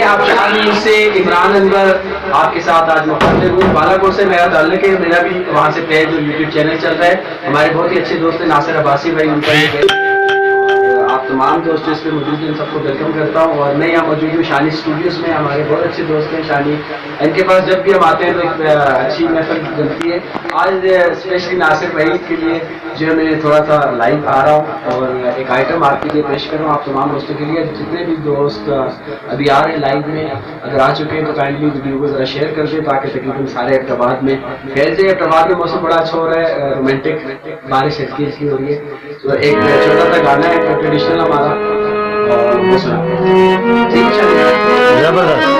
आप शानी से इमरान अनवर आपके साथ आज मुखातिब हूँ। बालाकोट से मेरा ताल्लुक है, मेरा भी वहाँ से पेज और यूट्यूब चैनल चल रहा है। हमारे बहुत ही अच्छे दोस्त हैं नासिर अब्बासी भाई, उनका ये आप तमाम दोस्त इस पर मौजूद हैं, सबको वेलकम करता हूँ। और मैं यहाँ मौजूद हूँ शानी स्टूडियोज़ में। हमारे बहुत अच्छे दोस्त हैं शानी, इनके पास जब भी हम आते हैं तो एक अच्छी महफिल बनती है। आज स्पेशली नासिर भाई के लिए जो है मैं थोड़ा सा लाइव आ रहा हूँ और एक आइटम आपके लिए पेश कर रहा हूँ, आप तमाम दोस्तों के लिए। जितने भी दोस्त अभी आ रहे हैं लाइव में, अगर आ चुके हैं तो काइंडली वीडियो को ज़रा शेयर कर दें ताकि तकरीबन सारे एबटाबाद में फैल जाए। एबटाबाद में मौसम बड़ा अच्छा हो रहा है, रोमांटिक बारिश हल्की हल्की हो रही है। तो एक छोटा सा गाना है ट्रेडिशनल हमारा, और वो सुना ठीक है। जबरदस्त।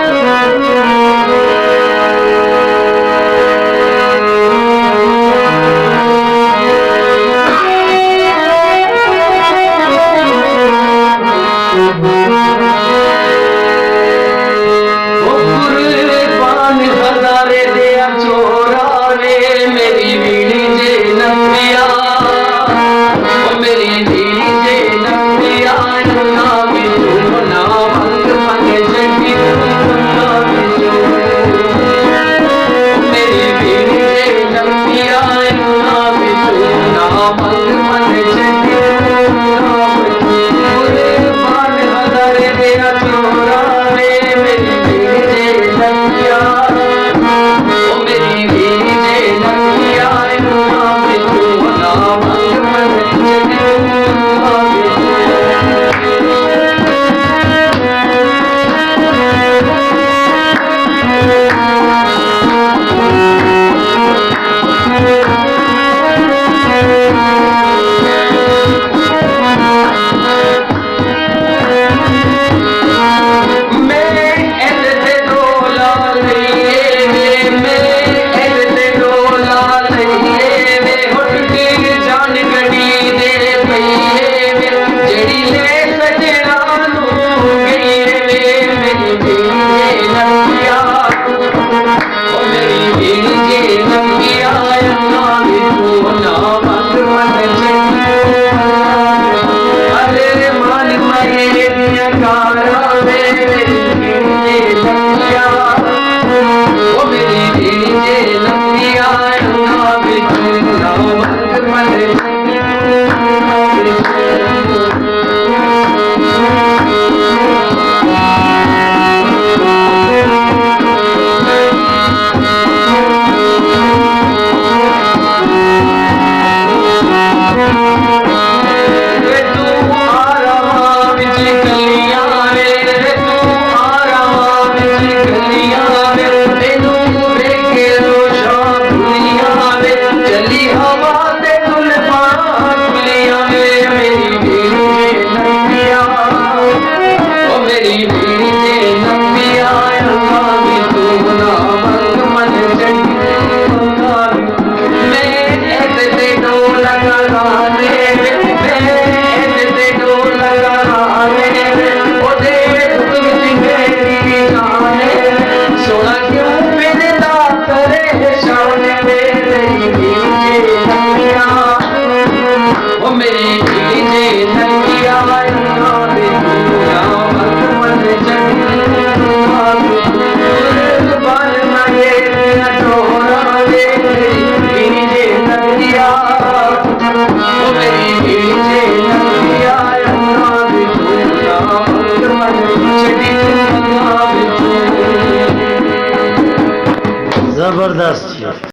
जबरदस्त।